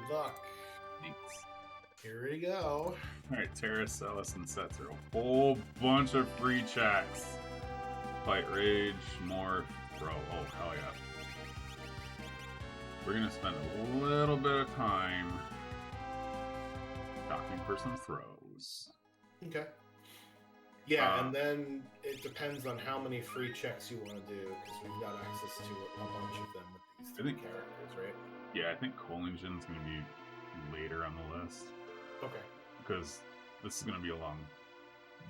Good luck. Thanks. Here we go. Alright, Terra, Celis, and Setzer. A whole bunch of free checks. Fight Rage, Morph, Throw. Oh, hell yeah. We're gonna spend a little bit of time talking for some throws. Okay. Yeah, and then it depends on how many free checks you want to do, because we've got access to a bunch of them with these three characters, right? Yeah, I think Colingen's going to be later on the list. Okay. Because this is going to be a long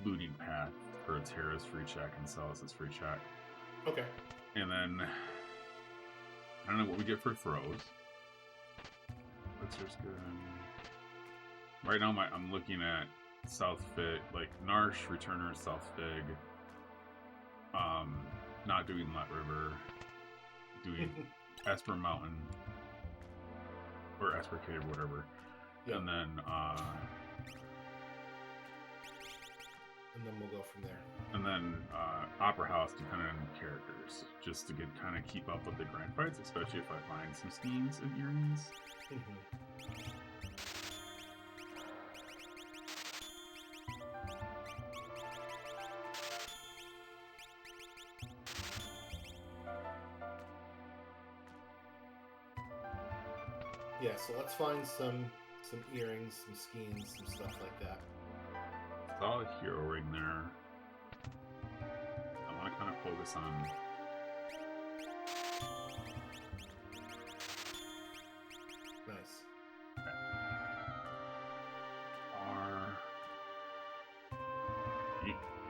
looting path for Terra's free check and Celis' free check. Okay. And then, I don't know what we get for throws. That's just good. Right now, I'm looking at South Fig, like Narsh, Returner, South Fig. Not doing Let River. Doing Esper Mountain. Or Esper Cave, whatever. Yep. And then we'll go from there. And then Opera House, depending on the characters, just to kind of keep up with the grind fights, especially if I find some schemes and earrings. Yeah, so let's find some earrings, some skeins, some stuff like that. Saw a hero ring there. I want to kind of focus on nice.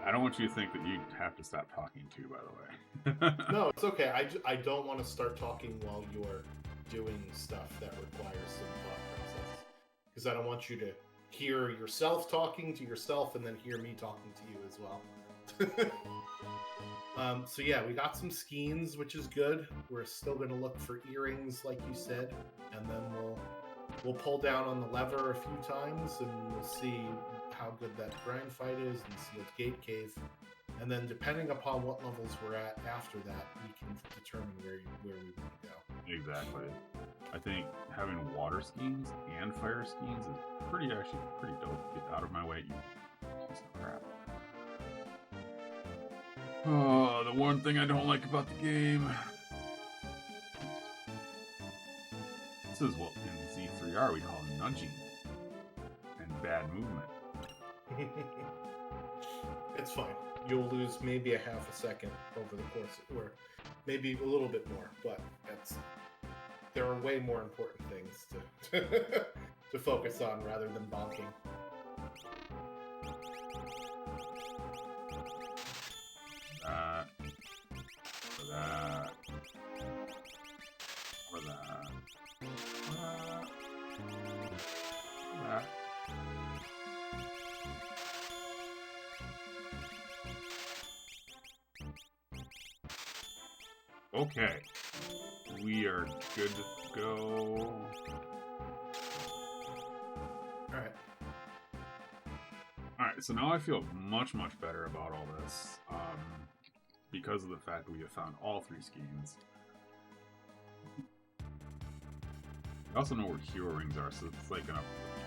I don't want you to think that you have to stop talking too, by the way. No, it's okay. I don't want to start talking while you're doing stuff that requires some thought process. Because I don't want you to hear yourself talking to yourself and then hear me talking to you as well. So yeah, we got some skeins, which is good. We're still going to look for earrings, like you said, and then we'll pull down on the lever a few times, and we'll see how good that grind fight is, and Sealed Gate Cave. And then depending upon what levels we're at after that, we can determine where we want to go. Exactly. I think having water schemes and fire schemes is pretty dope. Get out of my way, you piece of crap. Oh, the one thing I don't like about the game. This is what in Z3R we call nudging and bad movement. It's fine. You'll lose maybe a half a second over the course, or maybe a little bit more, but there are way more important things to to focus on rather than bonking. Okay, we are good to go. Alright, so now I feel much better about all this, because of the fact that we have found all three schemes. We also know where hero rings are, so it's like a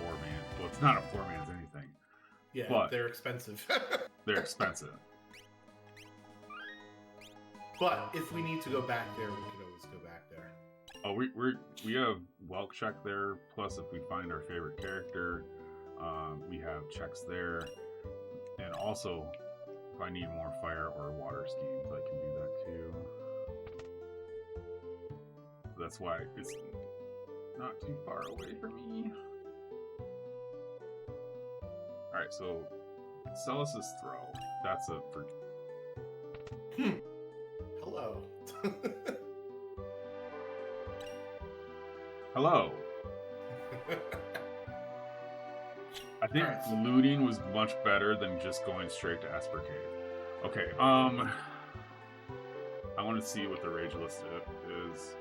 4-man. Well, it's not a 4-man's anything. Yeah, but they're expensive. They're expensive. But if we need to go back there, we can always go back there. Oh, we have Welk check there. Plus, if we find our favorite character, we have checks there. And also, if I need more fire or water schemes, I can do that too. That's why it's not too far away from me. All right, so Celis' throw. That's a for. Hello. Hello. I think looting was much better than just going straight to Esper Cave. Okay, I want to see what the rage list is,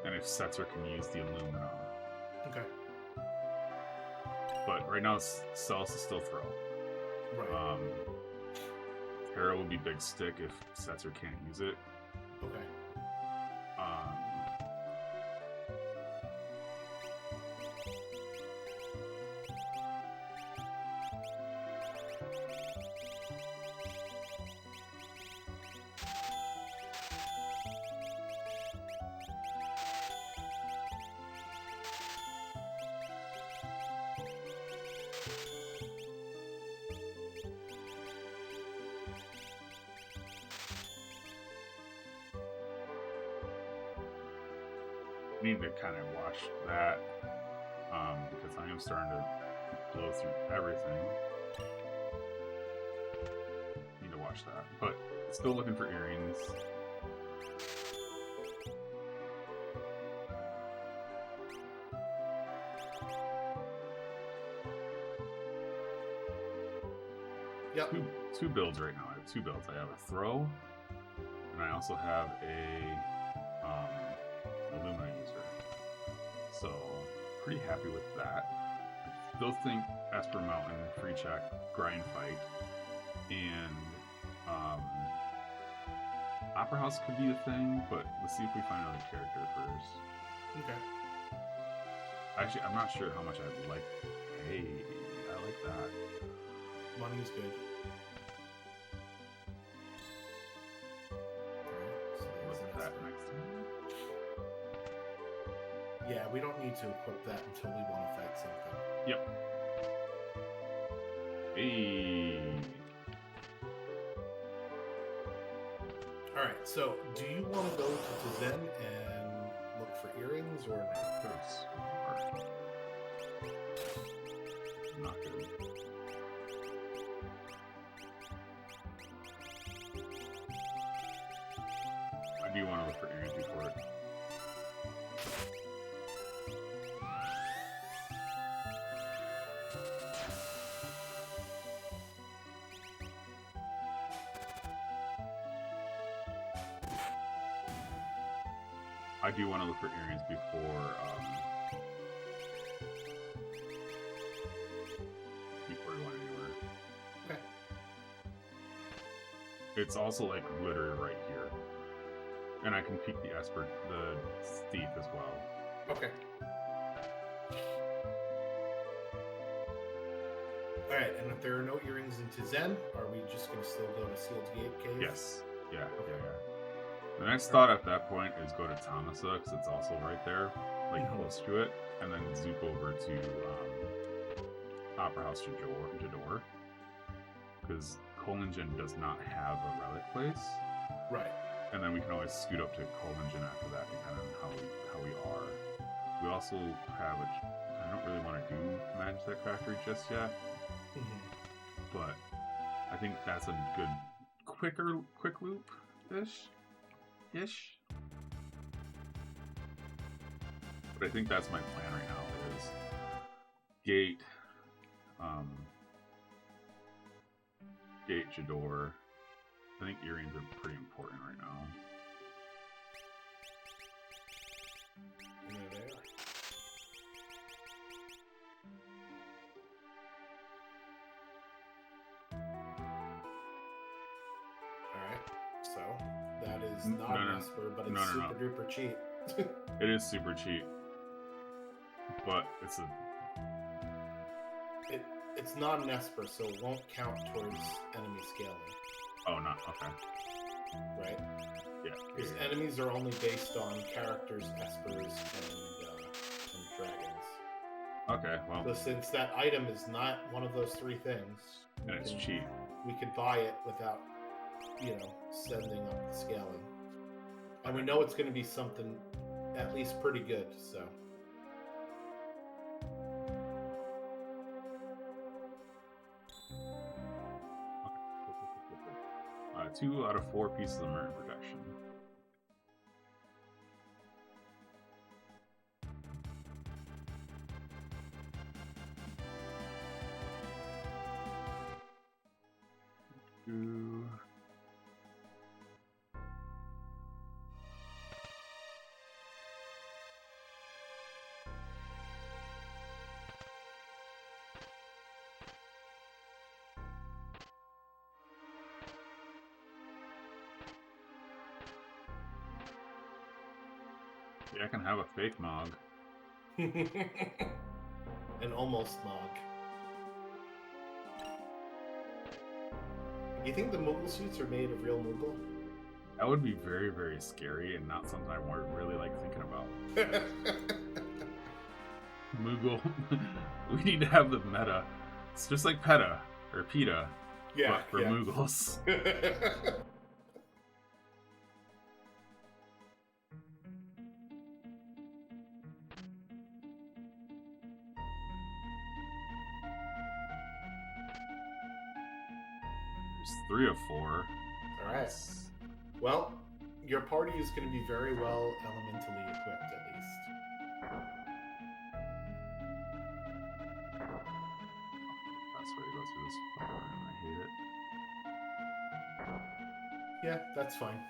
and if Setzer can use the aluminum. Okay. But right now, Celis is still throw. Right. Terra will be big stick if Setzer can't use it. Okay. need to kind of watch that because I am starting to blow through everything. Need to watch that, but still looking for earrings. Yep. Two builds right now. I have two builds. I have a throw, and I also have a Illumina user. So pretty happy with that. I still think Esper Mountain, free check, grind fight, and Opera House could be a thing, but let's see if we find another character first. Okay. Actually, I'm not sure how much I like. Hey, I like that. Money's good. Alright, so Look there's at that Esper. next time. Yeah, we don't need to equip that until we want to fight something. Yep. Hey. Alright, so do you want to go to Zen and look for earrings or no? That's not good. I do want to look for earrings before it. I do want to look for earrings before we went anywhere. Okay. It's also like literally right here, and I can peek the thief as well. Okay. Alright, and if there are no earrings into Zen, are we just going to still go to Sealed Gate Cave? Yes. Yeah. Okay. Yeah. The next thought at that point is go to Tamasa, because it's also right there, like close to it, and then zoop over to Opera House Jador, because Kolingen does not have a relic place. Right. And then we can always scoot up to Kolingen after that, depending on how we are. We also have I don't really want to do Magitech Factory just yet, but I think that's a good quick loop-ish. But I think that's my plan right now is Gate Jador. I think earrings are pretty important right now. There they are. Alright, so that is not an Esper, but it's super duper cheap. It is super cheap, but it's not an Esper, so it won't count towards enemy scaling. Oh, not okay. Right? Yeah. Because enemies are only based on characters, Espers, and dragons. Okay, well. So since that item is not one of those three things, And it's cheap. We could buy it without, sending up the scaling. And we know it's going to be something at least pretty good, so. 2 out of 4 pieces of Marine protection. Yeah, I can have a fake Mog. An almost Mog. You think the Moogle suits are made of real Moogle? That would be very, very scary and not something I really like thinking about. Moogle. We need to have the meta. It's just like PETA, or PETA, but for Moogles. There's 3 of 4. All right. Well, your party is going to be very well elementally equipped, at least. That's the way to go through this floor, and I hate it. Yeah, that's fine.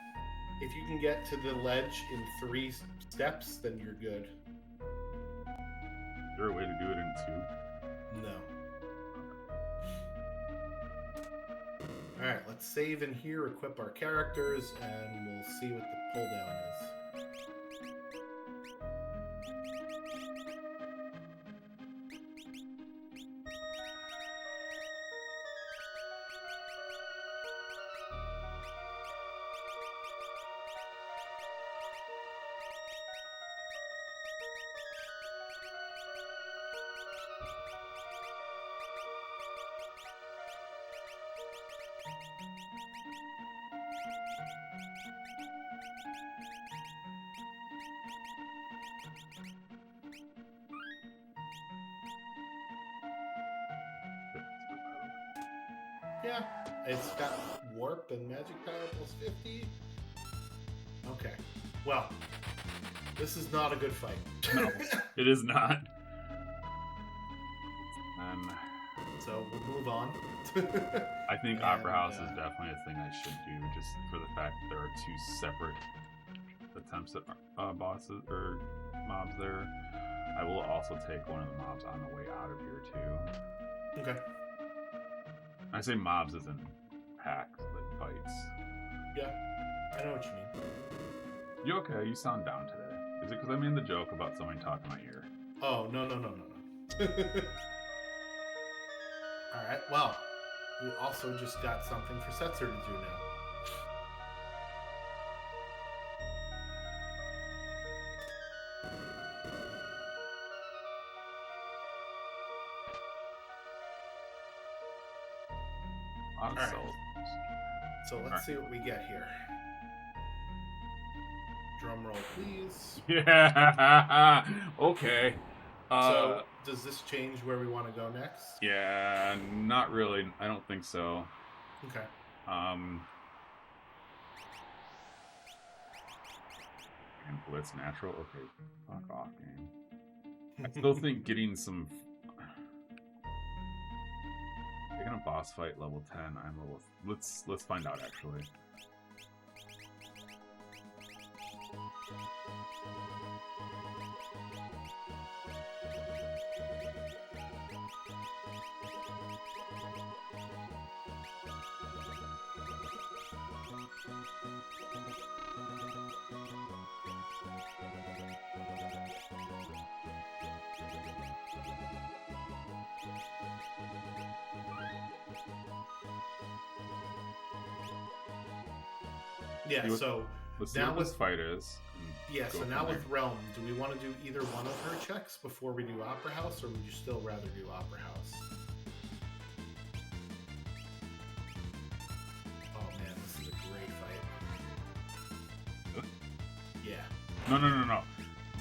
If you can get to the ledge in 3 steps, then you're good. Is there a way to do it in 2? No. Alright, let's save in here, equip our characters, and we'll see what the pull down is. Yeah, it's got warp and magic power plus 50. Okay, well, this is not a good fight. No, it is not. So we'll move on. I think Opera House is definitely a thing I should do, just for the fact that there are 2 separate attempts at bosses or mobs there. I will also take one of the mobs on the way out of here too. Okay. I say mobs as in packs, like fights. Yeah, I know what you mean. You okay? You sound down today. Is it because I made the joke about someone talking in my ear? Oh, no. Alright, well, we also just got something for Setzer to do now. Alright. So let's see what we get here. Drum roll, please. Yeah. Okay. So does this change where we want to go next? Yeah, not really. I don't think so. Okay. And Blitz natural. Okay. Fuck off, game. I still think getting some. Taking a boss fight level 10. I'm level. Let's find out actually. Yeah, so let's see now what this fight is. Yeah, so now with Realm, do we want to do either one of her checks before we do Opera House, or would you still rather do Opera House? Oh man, this is a great fight. Yeah. No.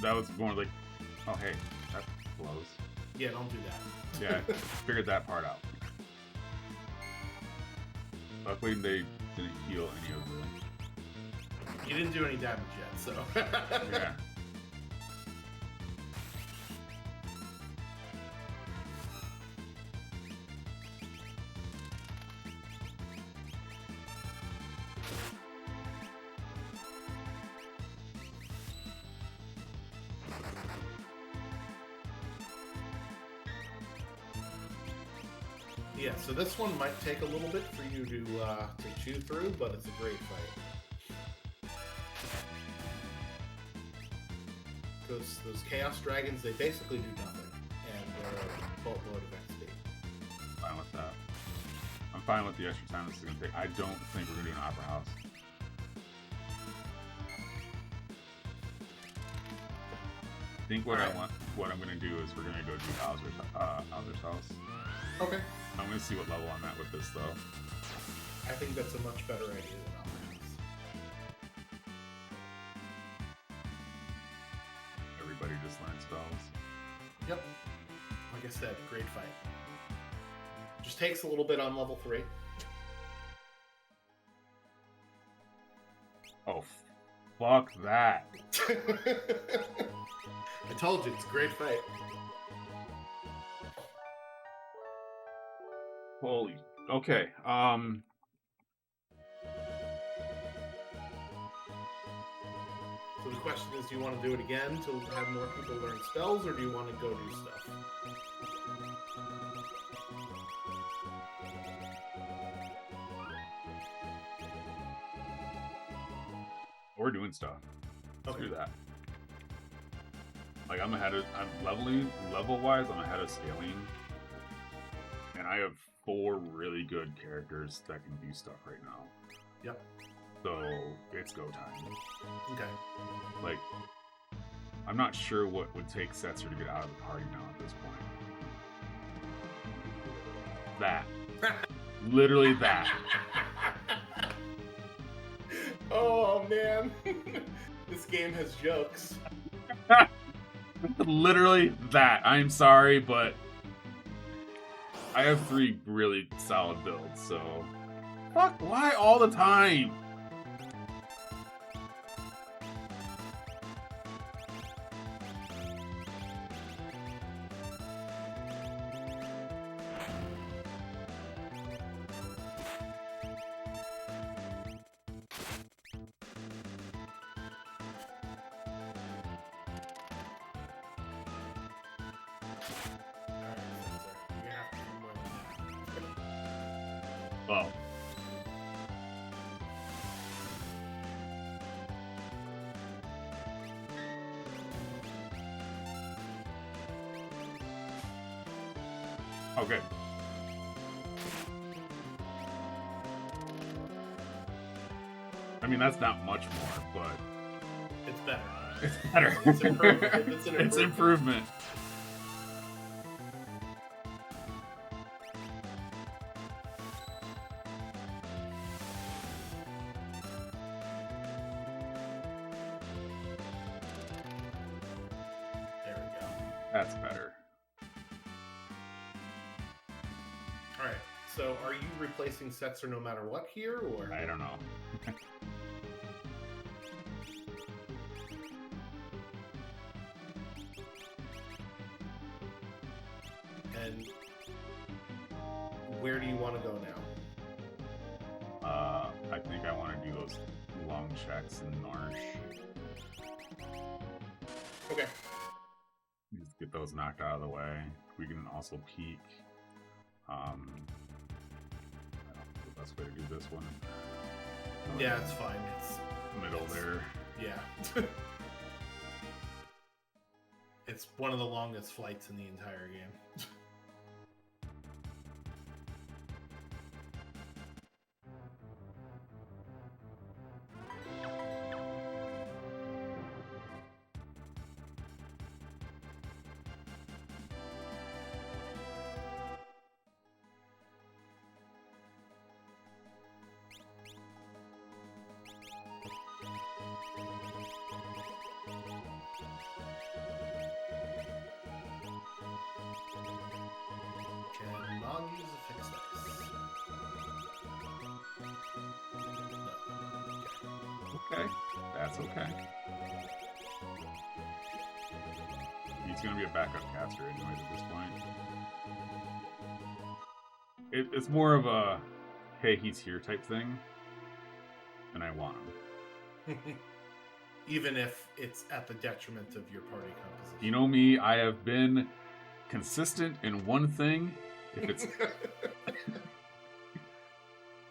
That was more like, oh hey, that blows. Yeah, don't do that. Yeah, figured that part out. Luckily, they didn't heal any of the. You didn't do any damage yet, so. Yeah. Yeah, so this one might take a little bit for you to chew through, but it's a great fight. Those Chaos Dragons, they basically do nothing, and they're a boatload of XP. Fine with that. I'm fine with the extra time this is going to take. I don't think we're going to do an Opera House. I think what I'm going to do is we're going to go do Bowser's house. Okay. I'm going to see what level I'm at with this, though. I think that's a much better idea than Opera House. Everybody just learns spells. Yep. Like I said, great fight. Just takes a little bit on level 3. Oh, fuck that. I told you, it's a great fight. Holy. Okay. So the question is, do you want to do it again to have more people learn spells, or do you want to go do stuff? We're doing stuff. Let's Okay. do that. Like, I'm level-wise, I'm ahead of scaling. And I have 4 really good characters that can do stuff right now. Yep. So, it's go time. Okay. Like, I'm not sure what would take Setzer to get out of the party now at this point. That. Literally that. Oh, man. This game has jokes. Literally that. I'm sorry, but I have 3 really solid builds, so... Fuck, why all the time? Oh. Okay. I mean, that's not much more, but... It's better. It's better. It's improvement. It's an It's improvement. There we go. That's better. All right. So, are you replacing Setzer no matter what here, or? I don't know. And where do you want to go now? I think I want to do those long checks in Marsh. Okay. Just get those knocked out of the way. We can also peek. I don't know the best way to do this one. Yeah, it's fine. It's Middle there. yeah. It's one of the longest flights in the entire game. Can Mog use a fixed X? No. Okay. That's okay. He's going to be a backup caster anyways at this point. It's more of a, hey, he's here type thing. And I want him. Even if it's at the detriment of your party composition. You know me, I have been consistent in one thing. If it's,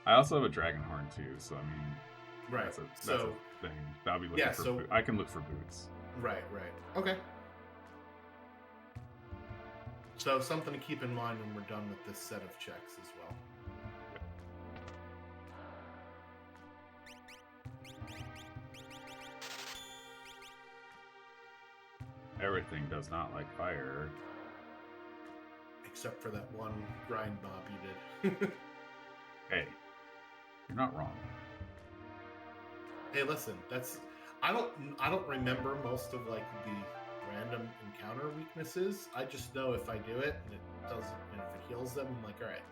I also have a dragon horn too, so I mean, right. That's a So thing. I'll be looking for. I can look for boots. right. Okay. So something to keep in mind when we're done with this set of checks as well. Everything does not like fire. Except for that one grind mob you did. Hey, you're not wrong. Hey, listen, that's I don't remember most of like the random encounter weaknesses. I just know if I do it and it doesn't, and if it heals them, I'm like, all right.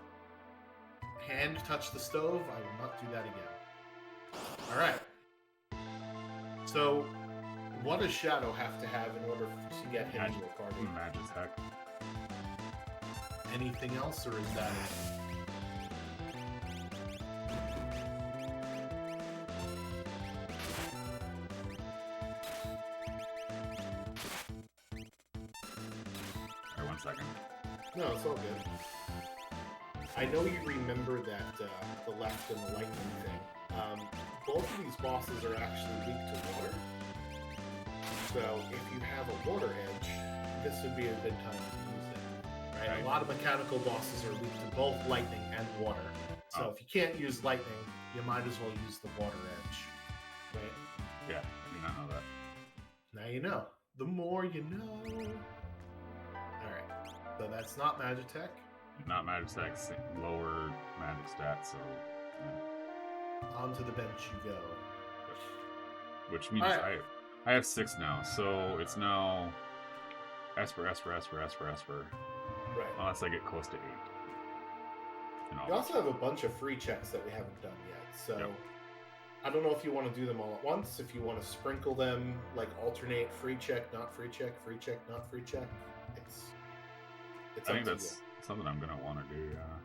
Hand touch the stove. I will not do that again. All right. So, what does Shadow have to have in order to get him into a party? Magitech. Anything else, or is that it? Alright, 1 second. No, it's all good. I know you remember that the left and the lightning thing. Both of these bosses are actually weak to water. So if you have a water edge, this would be a good time to use it. Right? Right. A lot of mechanical bosses are weak to both lightning and water. So if you can't use lightning, you might as well use the water edge. Right? Yeah, I did not know that. Now you know. The more you know. Alright. So that's not Magitech. Not Magitech, lower magic stats, so... Yeah. Onto the bench you go. Which means Alright. I have 6 now, so it's now Esper. Right. Unless I get close to 8. You also have a bunch of free checks that we haven't done yet, so Yep. I don't know if you want to do them all at once, if you want to sprinkle them, like alternate free check, not free check, not free check. It's I think up to that's something I'm gonna want to do, yeah.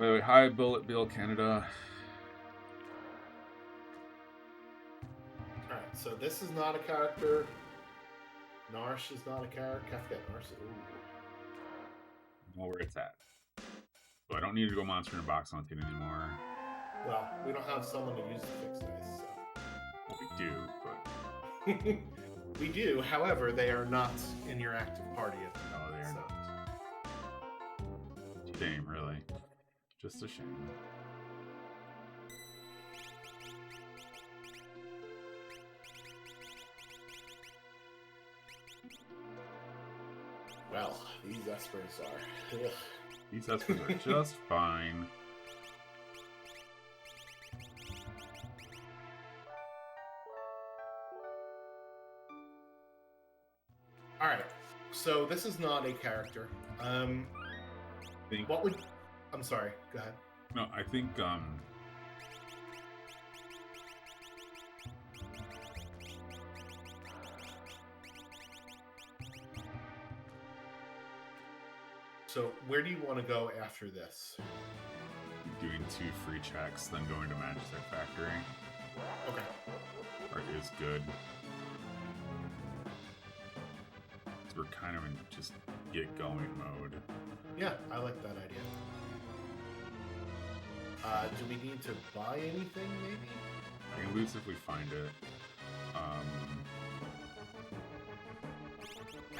Wait, hi, Bullet Bill Canada. Alright, so this is not a character. Narsh is not a character. I forget Narsh. Know where it's at. So I don't need to go monster in a box hunting anymore. Well, we don't have someone to use the fixed dice, so. Well, we do, but... We do, however, they are not in your active party at the No, moment. they are not. Shame, really. Just a shame. Well, these Espers are... Ugh. These Espers are just fine. Alright, so this is not a character. What would... I'm sorry, go ahead. No, I think, So, where do you want to go after this? doing 2 free checks, then going to Magitech Factory. Okay. Or is good. So we're kind of in just get going mode. Yeah, I like that idea. Do we need to buy anything, maybe? I can lose if we find it. I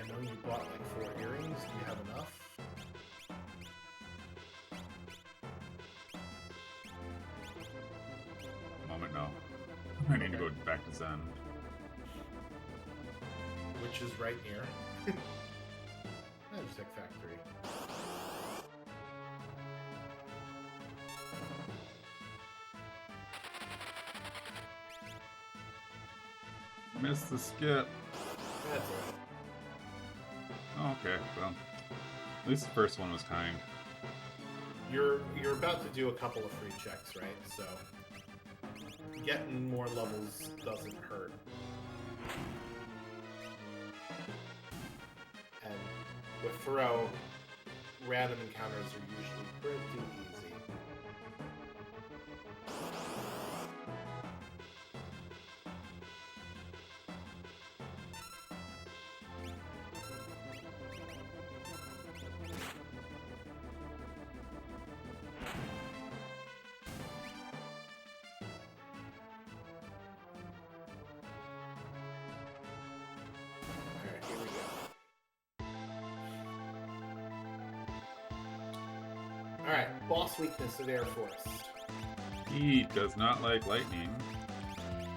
know you bought like 4 earrings. Do you have enough? Moment, no. I need to go back to Zen. Which is right near. Magitech Factory. Missed the skip. That's it. Oh, okay, well. At least the first one was kind. You're about to do a couple of free checks, right? So getting more levels doesn't hurt. And with Furrow, random encounters are usually pretty easy. Alright, here we go. Alright, boss weakness of Air Force. He does not like lightning.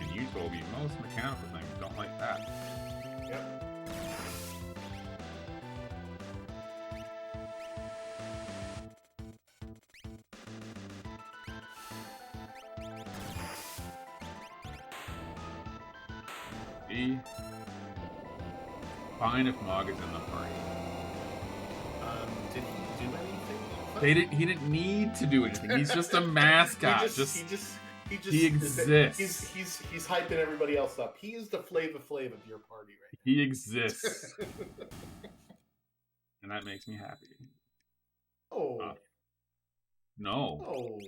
And you told me most mechanical things don't like that. Yep. Be fine if Mog is in the party. Did he do anything He didn't need to do anything. He's just a mascot. He exists. He's hyping everybody else up. He is the Flava Flav of your party right now. He exists. And that makes me happy. Oh. No. Oh.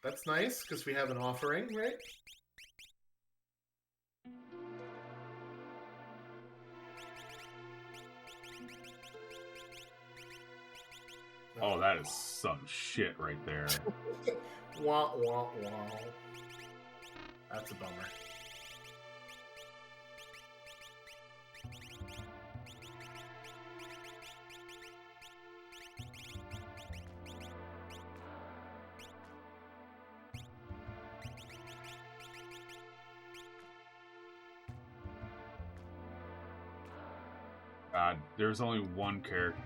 That's nice, because we have an offering, right? Oh, that is some shit right there. Wah, wah, wah. That's a bummer. God, there's only one character.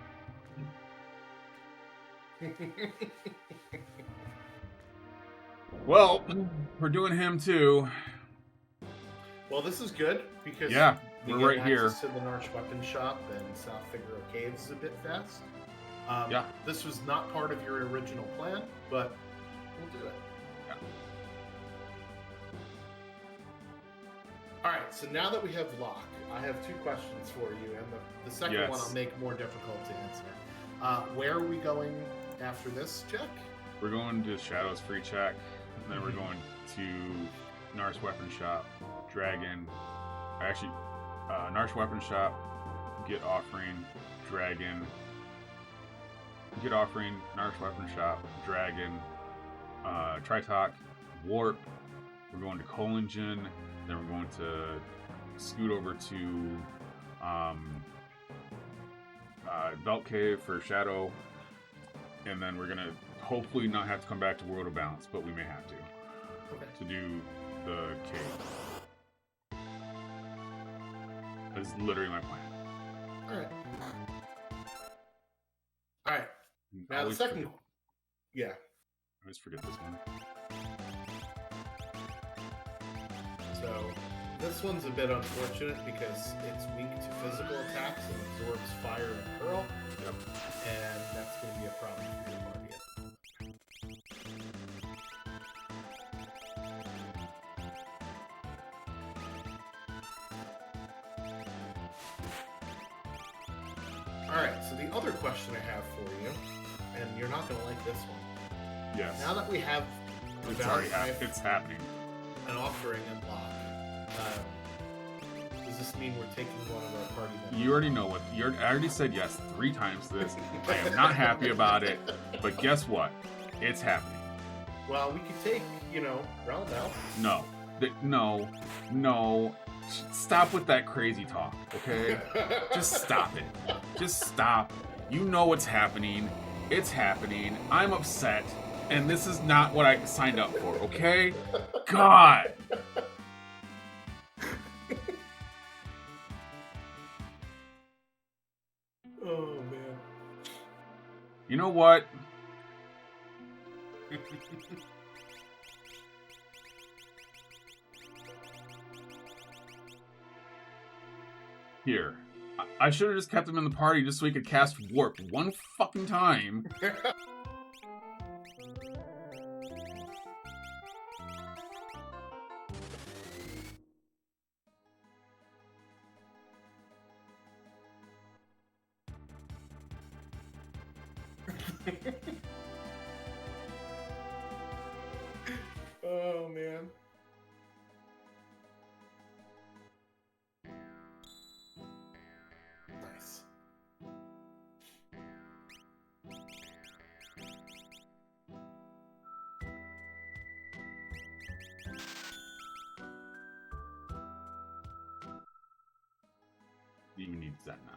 Well, we're doing him too. Well, this is good because we're right here. To the Narsh Weapon Shop and South Figaro Caves a bit fast. This was not part of your original plan, but we'll do it. Yeah. All right. So now that we have Locke, I have two questions for you, and the second one I'll make more difficult to answer. Where are we going after this, Jack? We're going to Shadow's Free Check, and then we're going to Narsh Weapon Shop, Dragon. Actually, Narsh Weapon Shop, Get Offering, Dragon. Get Offering, Narsh Weapon Shop, Dragon, Tritok, Warp. We're going to Kolingen, then we're going to scoot over to Belt Cave for Shadow, and then we're gonna hopefully not have to come back to World of Balance, but we may have to do the cave. That's literally my plan. All right. Now the second, I always forget this one. So this one's a bit unfortunate because it's weak to physical attacks and absorbs fire and hurl. Yep. And that's going to be a problem for your party. Alright, so the other question I have for you, and you're not going to like this one. Yes. Now that we have it's happening. An offering and Locke, does this mean we're taking one of our party members? You already know what. I already said yes 3 times to this. I am not happy about it, but guess what? It's happening. Well, we could take, Realm Elf. No. Stop with that crazy talk, okay? Just stop it. Just stop. You know what's happening. It's happening. I'm upset. And this is not what I signed up for, okay? God! Oh, man. You know what? Here. I should have just kept him in the party just so he could cast Warp one fucking time. Oh, man. Nice. He even needs that now.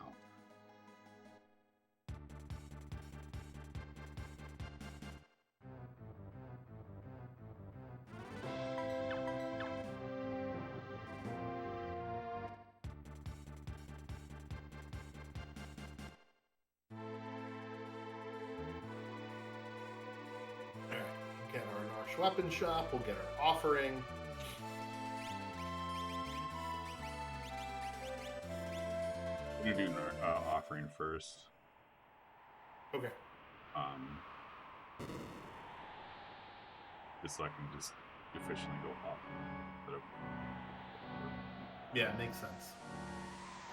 Get our Narsh Weapon Shop, we'll get our offering. gonna do an offering first. Okay. Just so I can just efficiently go off. Yeah, makes sense.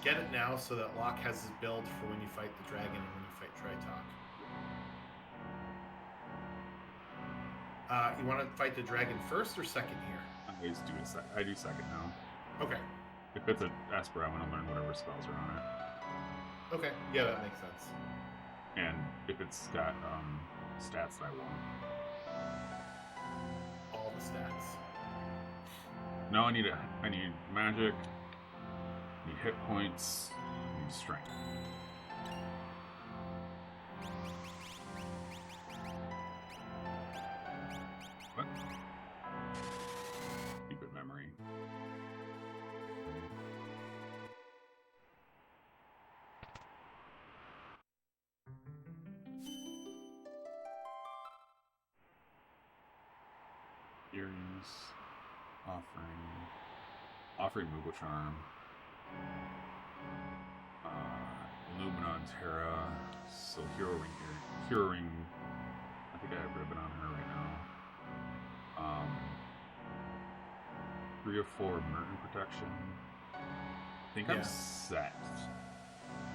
Get it now so that Locke has his build for when you fight the dragon and when you fight Tritok. You want to fight the dragon first or second here? I just do it. I do second now. Okay. If it's an Esper, I want to learn whatever spells are on it. Okay. Yeah, that makes sense. And if it's got stats that I want. All the stats. No, I need magic. I need hit points. I need strength. What? Stupid memory. Earrings. Offering Moogle Charm. Illumina and Terra. So Hero Ring. I think I have Ribbon on her right now. 3 or 4 Merton Protection. I think I'm set.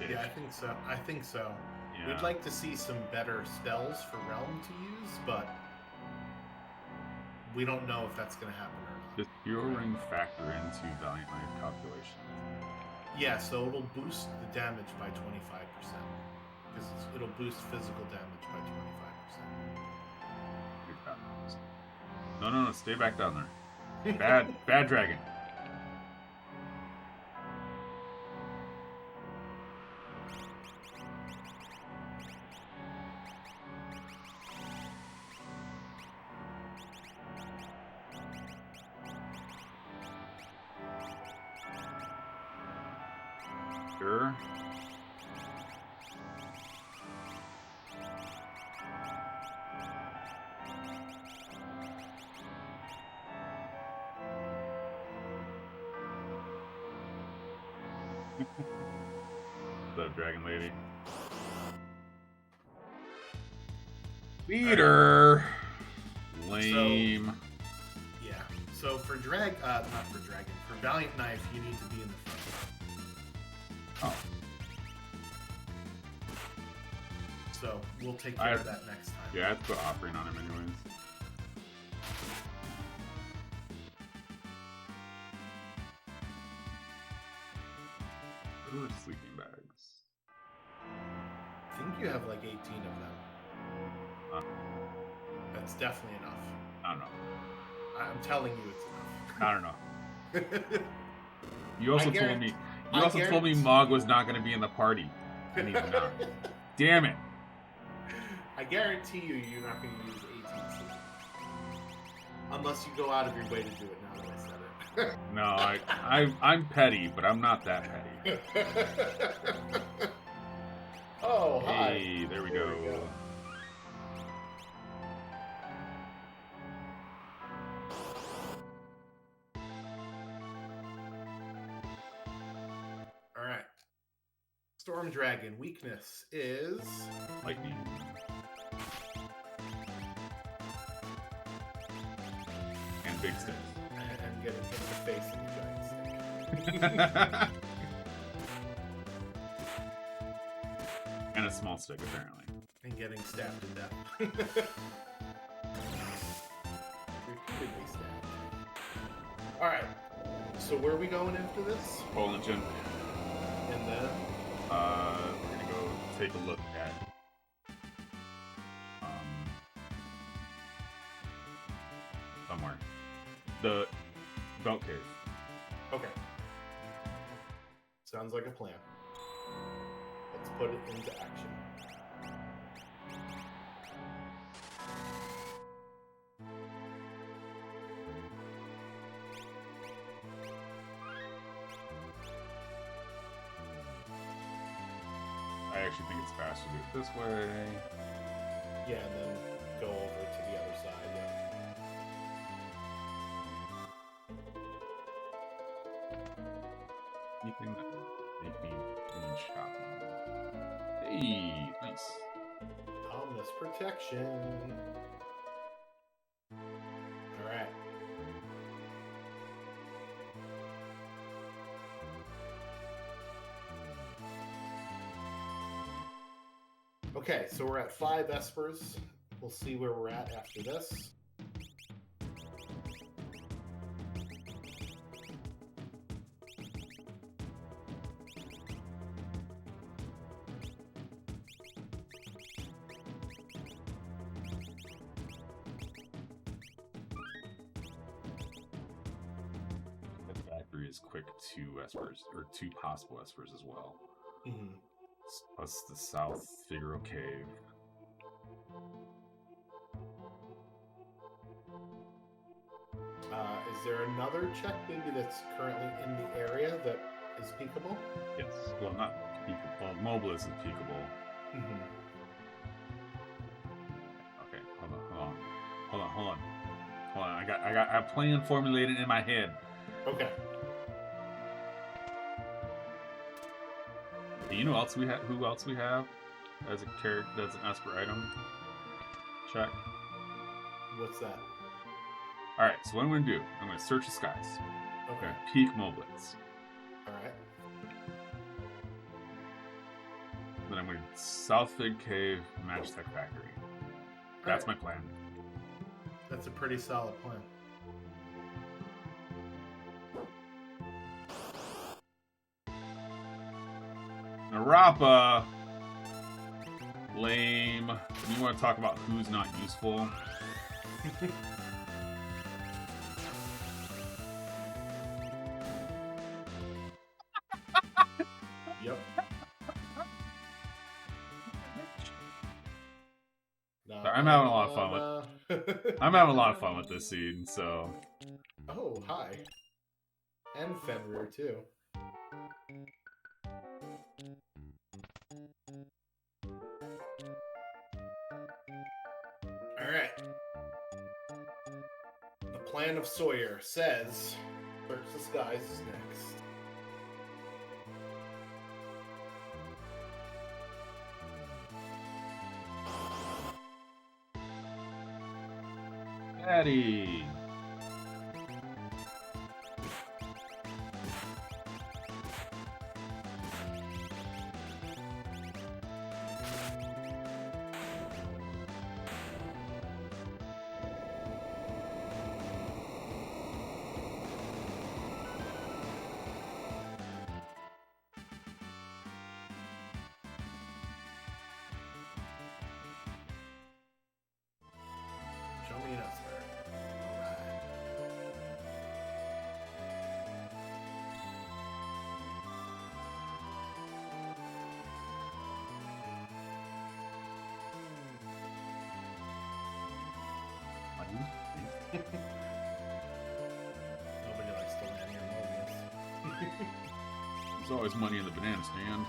Yeah, I think so. Yeah. We'd like to see some better spells for Realm to use, but we don't know if that's going to happen or not. Does Hero Ring factor into Valiant Knife calculations? Yeah, so it'll boost the damage by 25%. Because it'll boost physical damage by 25%. No, stay back down there. Bad dragon. Sure. The dragon lady. Leader. Lame. So for not for dragon, for Valiant Knife, you need to be in the front. Oh. So we'll take care of that next time. Yeah, I have to put offering on him anyways. Ooh, sleeping bags. I think you have like 18 of them. That's definitely enough. I don't know. I'm telling you it's enough. I don't know. You also told me. You I also told me Mog was not going to be in the party, and he's not. Damn it! I guarantee you're not going to use 18 sleep. Unless you go out of your way to do it. Now that I said it. No, I'm petty, but I'm not that petty. Oh, hi. Hey, there we go. Alright. Storm Dragon weakness is Lightning. And big sticks. And getting hit in the face with a giant stick. And a small stick, apparently. And getting stabbed to death. Repeatedly stabbed. Alright. So where are we going after this? Poland Gym. And then? We're gonna go take a look at somewhere. The Belt Cave. Okay. Sounds like a plan. Let's put it into action. I actually think it's faster to do it this way. Yeah, and then go over to the other side, yeah. Anything that make me shopping. Hey, nice. Omnis protection. All right. Okay, so we're at 5 espers. We'll see where we're at after this. The factory is quick 2 espers, or 2 possible espers as well. Mm-hmm. Plus the South Figaro Cave. Is there another check maybe that's currently in the area that is peekable? Yes. Well, not peekable. Well, Moogle isn't peekable. Mm-hmm. Okay, hold on. I got a plan formulated in my head. Okay. Do you know else we have? Who else we have as a character? That's an esper item. Check. What's that? All right. So what I'm going to do? I'm going to search the skies. Okay. Peak Moblets. All right. Then I'm going to South Fig Cave, Match Tech Factory. That's my plan. That's a pretty solid plan. Narapa. Lame. You want to talk about who's not useful? Yep. No, I'm having a lot of fun with. I'm having a lot of fun with this scene. So. Oh, hi. And Fenrir too. Alright. The plan of Sawyer says Search the Skies is next. Daddy. Show me an Esper. Alright. Nobody likes to land here in There's always money in the banana stand.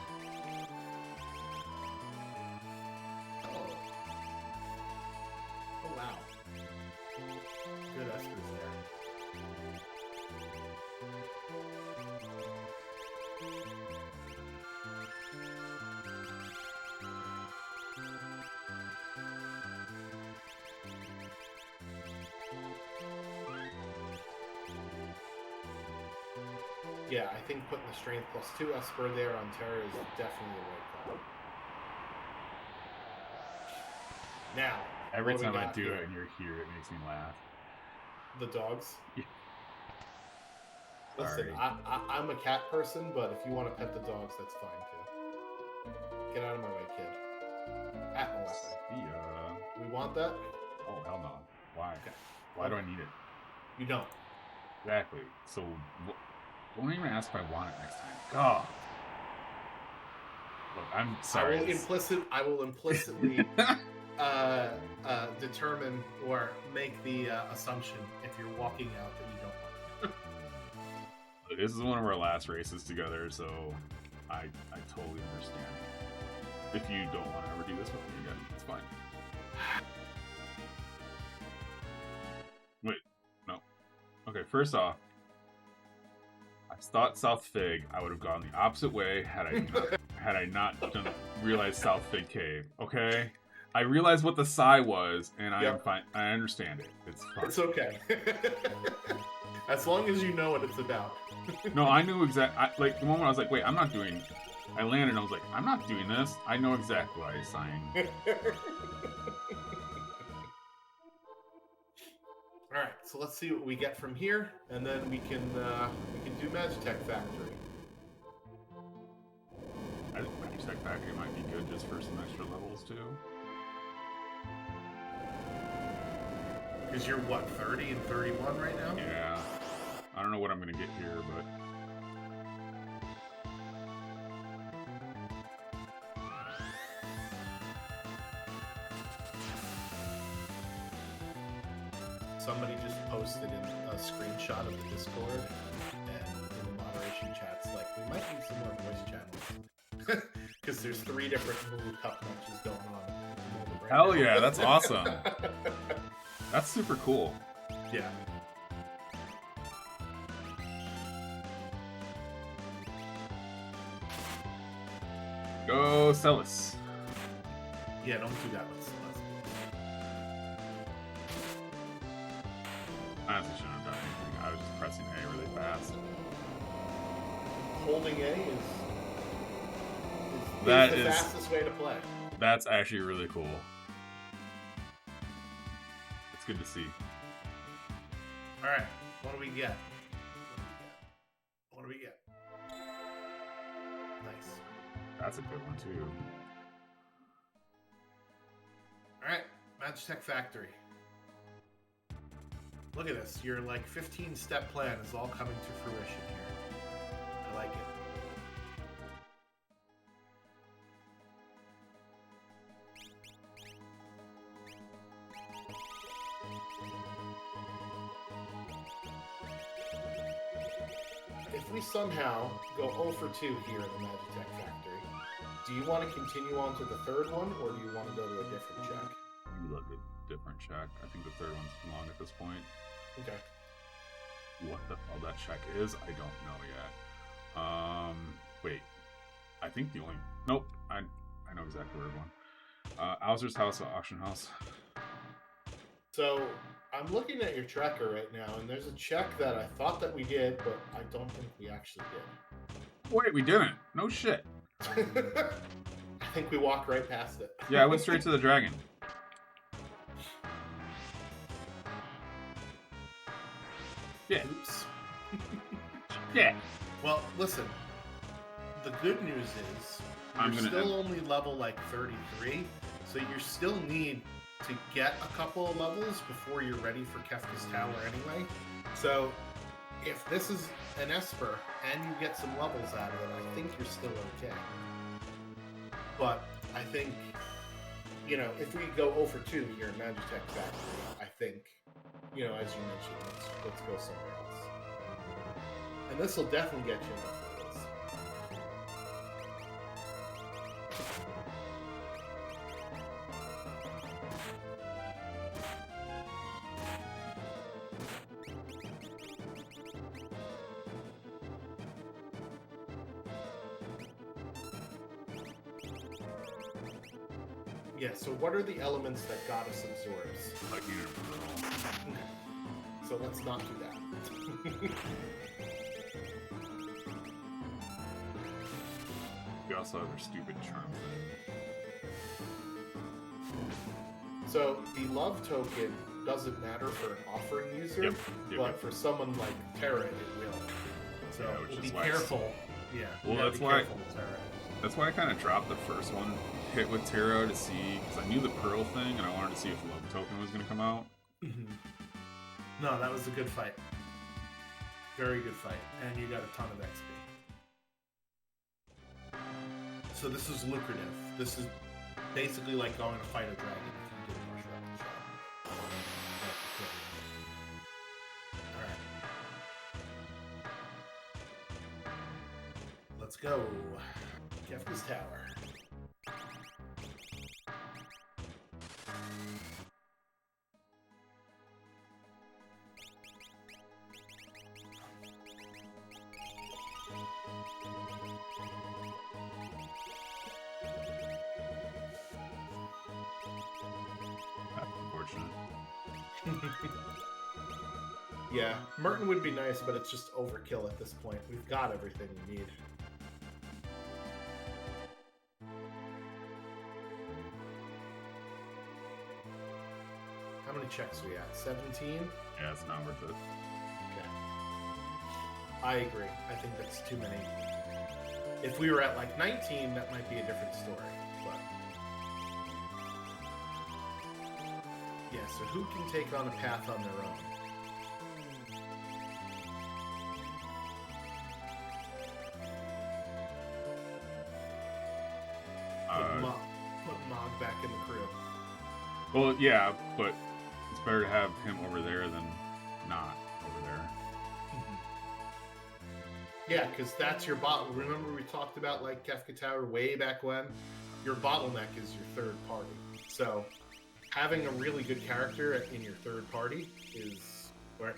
Oh wow. Good Espers there. Yeah, I think putting the strength +2 Esper there on Terra is definitely the right call. Now, Every what we time I got do here? it and you're here, it makes me laugh. The dogs. Yeah. Listen, Sorry. I'm a cat person, but if you want to pet the dogs, that's fine too. Get out of my way, kid. At my weapon. Yeah. We want that? Oh, hell no. Why? Okay. Why do I need it? You don't. Exactly. So, don't even ask if I want it next time. God. Look, I'm sorry. I will implicitly determine or make the assumption if you're walking out that you don't want it. This is one of our last races together, so I totally understand. If you don't want to ever do this with me again, it's fine. Wait, no. Okay, first off, I thought South Fig. I would have gone the opposite way had I not had I not realized South Fig Cave. Okay, I realized what the psi was, and I am fine. I understand it. It's fine. It's okay. As long as you know what it's about. No, I knew exactly. Like the moment I was like, "Wait, I'm not doing." I landed, and I was like, "I'm not doing this." I know exactly why I signed. All right, so let's see what we get from here, and then we can do Magitech Factory. I think Magitech Factory might be good just for some extra levels too. Because you're what, 30 and 31 right now? Yeah. I don't know what I'm gonna get here, but somebody just posted in a screenshot of the Discord, and in the moderation chat's like, we might need some more voice channels. Because there's 3 different Moogle Cup matches going on. Right hell now. yeah, that's awesome. That's super cool. Yeah. Go Celis. Yeah, don't do that with Celeste. I honestly shouldn't have done anything. I was just pressing A really fast. Holding A is That the is- fastest way to play. That's actually really cool. It's good to see. All right, what do we get? What do we get? Nice. That's a good one too. All right, Magitech Factory. Look at this. Your like 15-step plan is all coming to fruition here. I like it. If we somehow go 0 for 2 here in the Magitech Factory, do you want to continue on to the 3rd one, or do you want to go to a different check? You look a different check. I think the 3rd one's too long at this point. Okay. What the hell that check is, I don't know yet. Wait. I think the only... Nope. I know exactly where we're going. Auser's house, auction house. So, I'm looking at your tracker right now, and there's a check that I thought that we did, but I don't think we actually Wait, we didn't. No shit. did. I think we walked right past it. Yeah, I went straight to the dragon. Yeah. Oops. Yeah. Well, listen. The good news is I'm you're gonna still only level like 33, so you still need to get a couple of levels before you're ready for Kefka's Tower anyway. So if this is an Esper and you get some levels out of it, I think you're still okay. But I think, you know, if we go 0 for 2 here in Magitech Factory, I think, you know, as you mentioned, let's go somewhere else. And this will definitely get you enough levels. Yeah, so what are the elements that Goddess absorbs? Lightning and pearl. So let's not do that. We also have our stupid charm So the love token doesn't matter for an offering user, Yep, but yep. for someone like Terra, it will. So Yeah, which we'll is be why- careful. Yeah. Well, you gotta that's be why- careful with Terra. That's why I kind of dropped the first one, hit with Tarot to see, because I knew the Pearl thing, and I wanted to see if the Love Token was going to come out. No, that was a good fight. Very good fight, and you got a ton of XP. So this is lucrative. This is basically like going to fight a dragon if you did push up the shot. Alright. Let's go. Kefka's Tower. Yeah, Merton would be nice, but it's just overkill at this point. We've got everything we need. How many checks are we at? 17? Yeah, it's not worth it. Okay. I agree. I think that's too many. If we were at like 19, that might be a different story. But yeah, so who can take on a path on their own? Put Mog back in the crew. Well, yeah, but it's better to have him over there than not over there. Yeah, because that's your bottle. Remember we talked about like Kefka Tower way back when? Your bottleneck is your third party. So having a really good character in your third party is, or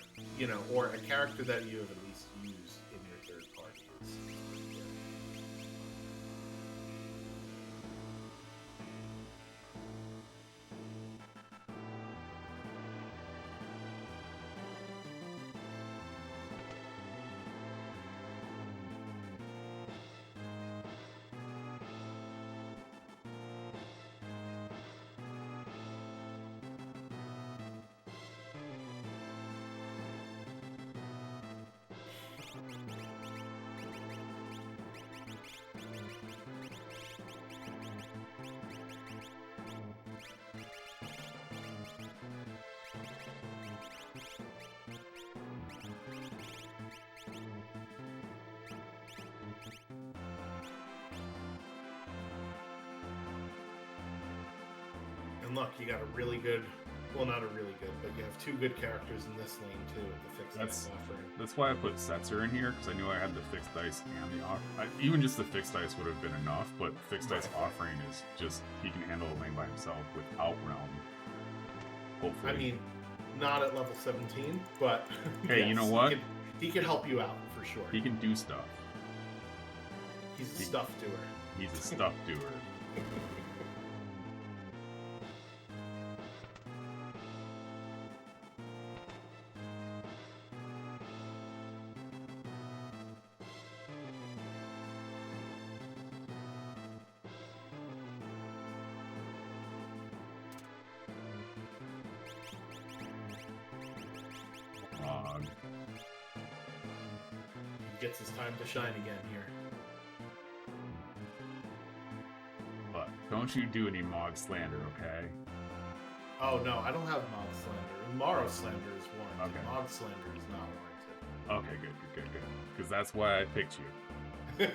or a character that you have at least used in your third party is pretty good. And look, you got a really good, well, not a really good, but you have two good characters in this lane too with the fixed dice offering. That's why I put Setzer in here, because I knew I had the fixed dice and the even just the fixed dice would have been enough, but fixed dice offering is just, he can handle a lane by himself without Realm. Hopefully. I mean, not at level 17, but hey, yes, you know what? He can help you out for sure. He can do stuff. He's a stuff doer. He's a stuff doer. Gets his time to shine again here. But don't you do any Mog slander, okay? Oh no, I don't have Mog slander. Morrow slander is warranted. Okay. Mog slander is not warranted. Okay, good. Because that's why I picked you.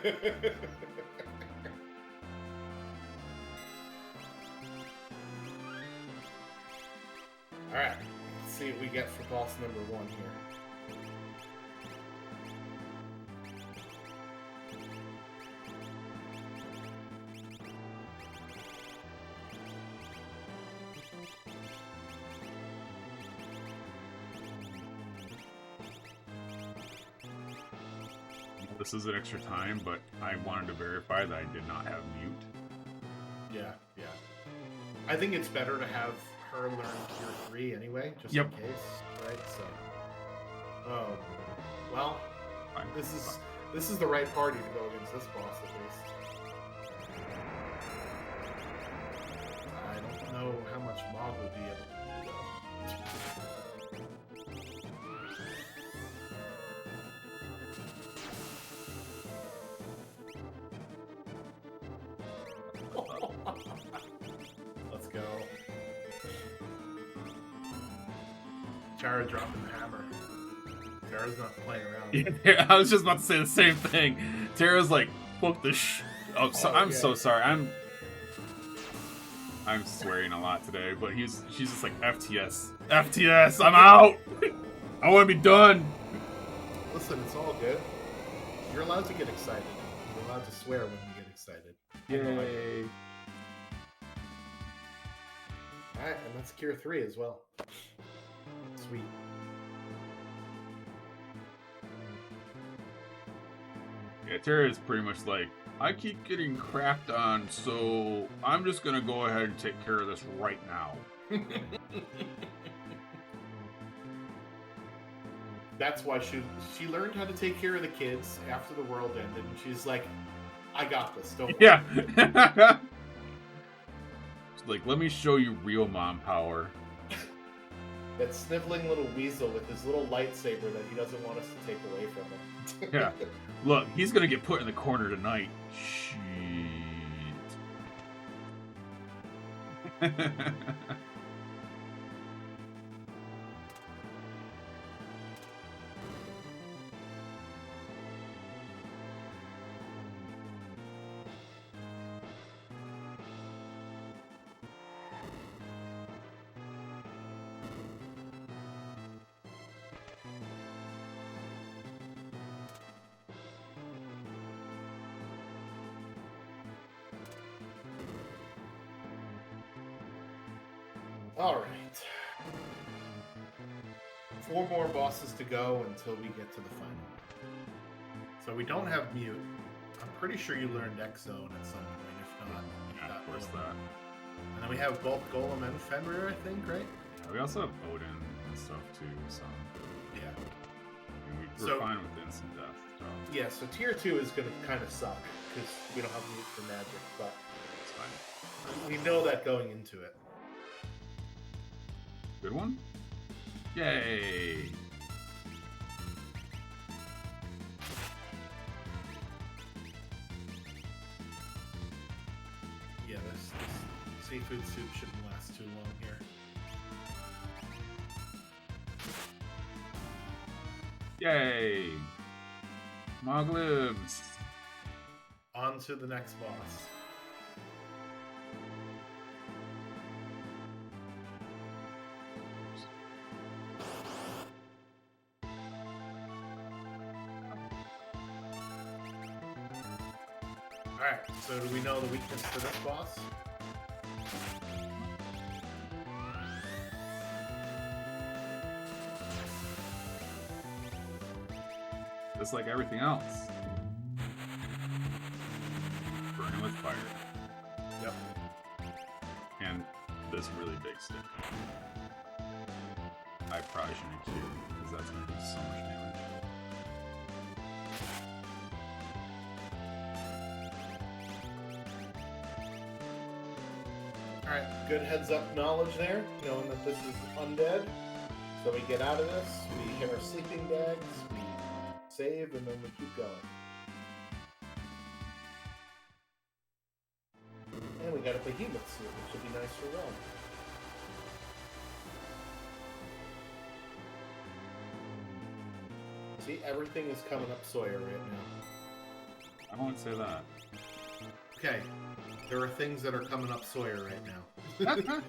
Alright, let's see what we get for boss number 1 here. This is an extra time, but I wanted to verify that I did not have mute. Yeah. I think it's better to have her learn tier 3 anyway, just in case, right? So, well, Fine. This is the right party to go against this boss at least. I don't know how much Mog will be able to do though. Let's go. Tara dropping the hammer. Tara's not playing around. Yeah, I was just about to say the same thing. Tara's like, fuck the I'm so sorry. I'm swearing a lot today, but she's just like, FTS, I'm out! I want to be done! Listen, it's all good. You're allowed to get excited. You're allowed to swear when you get excited. Yay! Alright, and that's Cure 3 as well. Sweet. Yeah, Tara is pretty much like, I keep getting crapped on, so I'm just gonna go ahead and take care of this right now. that's why she learned how to take care of the kids after the world ended, and she's like, I got this. Don't worry. Yeah. She's like, let me show you real mom power. That sniveling little weasel with his little lightsaber that he doesn't want us to take away from him. Yeah. Look, he's gonna get put in the corner tonight. Shit. Alright. 4 more bosses to go until we get to the final. So we don't have Mute. I'm pretty sure you learned X-Zone at some point, if not. Yeah, of course that. And then we have both Golem and Fenrir, I think, right? Yeah, we also have Odin and stuff too, so... Yeah. I mean, we're fine with instant death. So. Yeah, so Tier 2 is going to kind of suck, because we don't have Mute for magic, but... It's fine. We know that going into it. Good one? Yay! Yeah, this seafood soup shouldn't last too long here. Yay! Moglibs! On to the next boss. Alright, so do we know the weakness for this boss? Just like everything else. Burning with fire. Yep. And this really big stick. I probably shouldn't too, because that's going to do so much damage. Alright, good heads up knowledge there, knowing that this is undead. So we get out of this, we hit our sleeping bags, we save, and then we keep going. And we got a behemoth suit, which should be nice for Realm. See, everything is coming up Sawyer right now. I won't say that. Okay, there are things that are coming up Sawyer right now. Yep,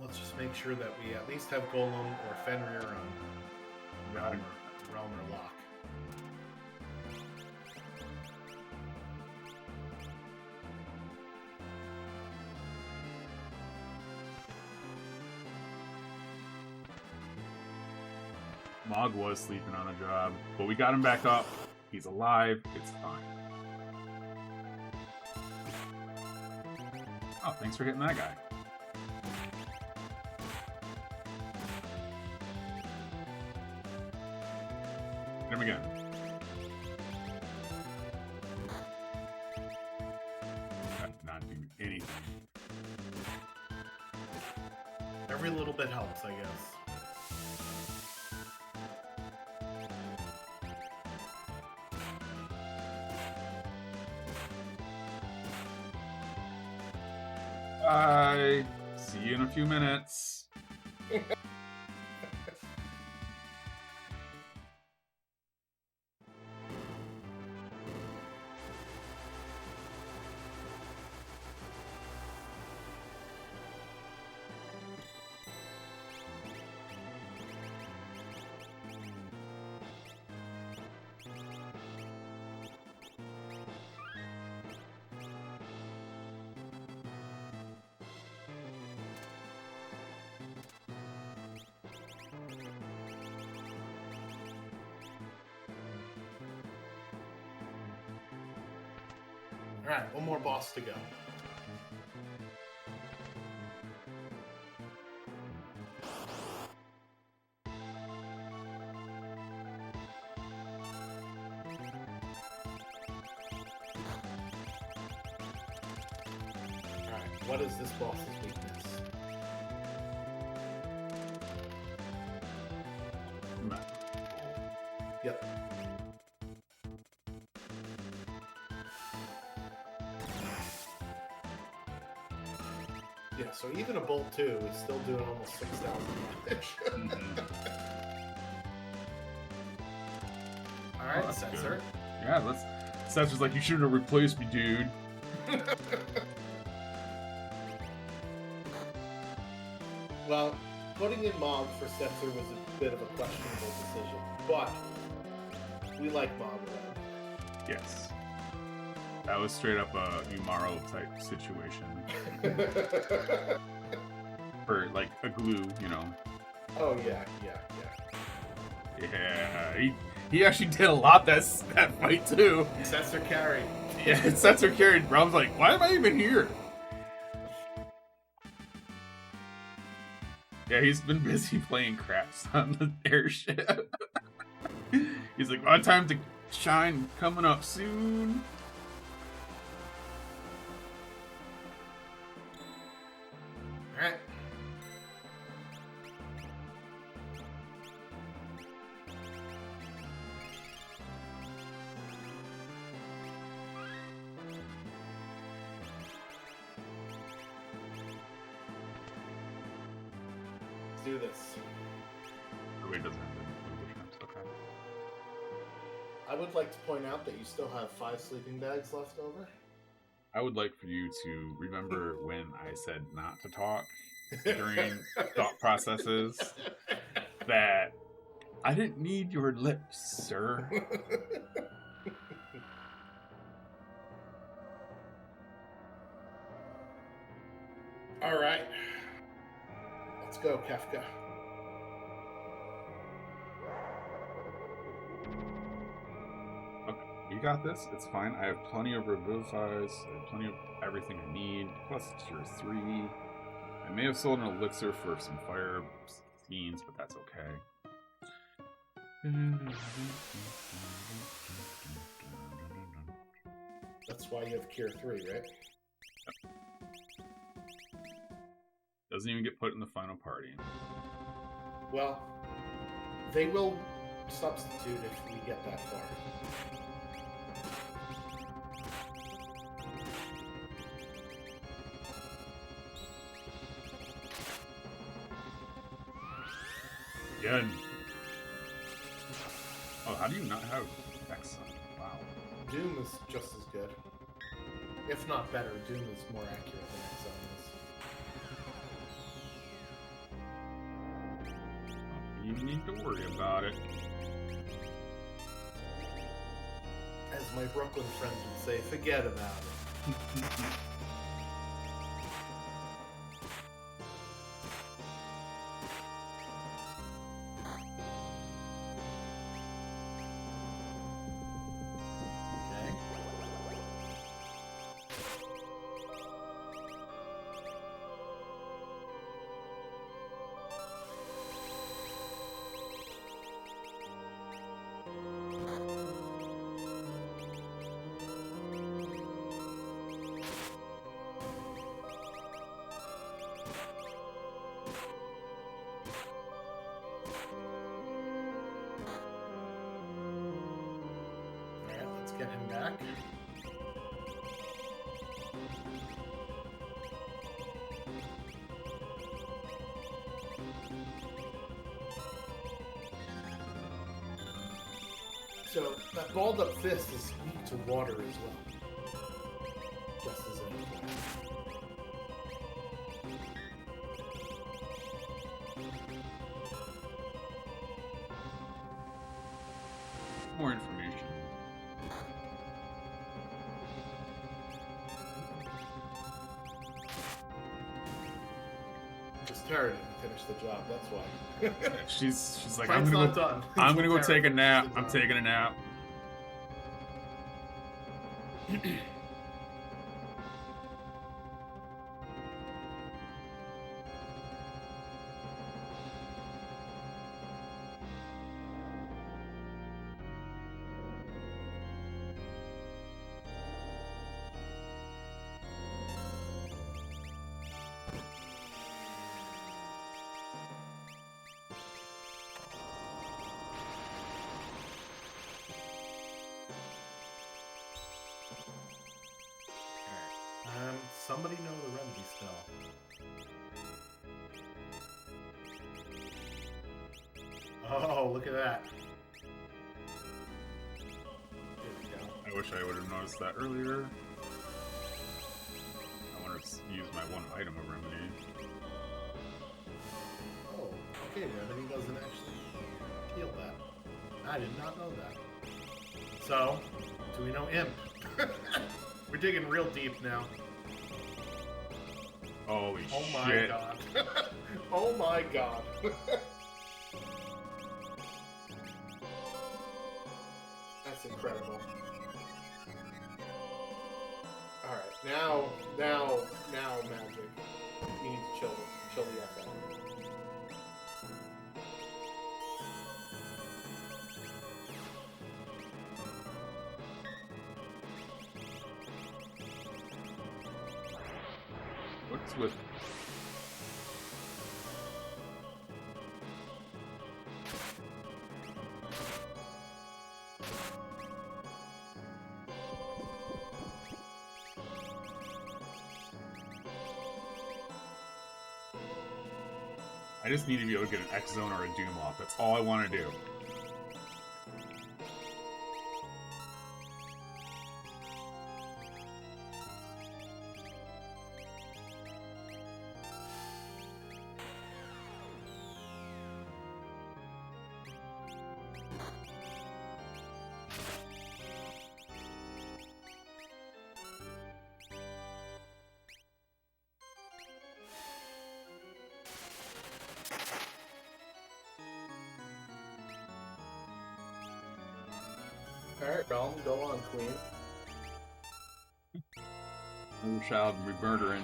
let's just make sure that we at least have Golem or Fenrir on Realm or Lock. Mog was sleeping on a job, but we got him back up. He's alive. It's fine. Oh, thanks for hitting that guy. Hit him again. That did not do anything. Every little bit helps, I guess. Bye. See you in a few minutes. Alright, one more boss to go. Alright, what is this boss's weakness? Yep. Yeah, so even a Bolt 2 is still doing almost 6,000 damage. Alright, Sensor. Good. Yeah, Sensor's like, you should have replaced me, dude. Well, putting in Mog for Sensor was a bit of a questionable decision, but we like Mog around. Yes. That was straight up a Umaro type situation. For like a glue, you know. Oh yeah. Yeah, he actually did a lot that fight too. Sensor carried. Yeah, Sensor carried. Brom's like, why am I even here? Yeah, he's been busy playing craps on the airship. He's like, my time to shine coming up soon. Alright. Let's do this. Oh, wait, doesn't have to. Okay. I would like to point out that you still have 5 sleeping bags left over. I would like for you to remember when I said not to talk during thought processes, that I didn't need your lips, sir. All right. Let's go, Kefka. You got this. It's fine. I have plenty of revivifies. I have plenty of everything I need. Plus tier 3. I may have sold an elixir for some fire scenes, but that's okay. That's why you have Cure 3, right? Doesn't even get put in the final party. Well, they will substitute if we get that far. Again. Oh, how do you not have X on? Wow. Doom is just as good. If not better, Doom is more accurate than X is. You need to worry about it. As my Brooklyn friends would say, forget about it. Get him back. So that balled up fist is weak to water as well. Just as an More information. Tara didn't finish the job, that's why. she's like, Frank's I'm not done. gonna go take a nap. Good I'm job. taking a nap. somebody know the remedy spell? Oh, look at that. There we go. I wish I would have noticed that earlier. I want to use my one item of remedy. Oh, okay, remedy doesn't actually heal that. I did not know that. So, do we know imp? We're digging real deep now. Holy Oh my shit. god. Oh my god. That's incredible. Alright, now, magic. You need to chill the F out. What's with... I just need to be able to get an X zone or a Doom off. That's all I want to do. Alright, Realm, go on, Queen. Little child be murdering.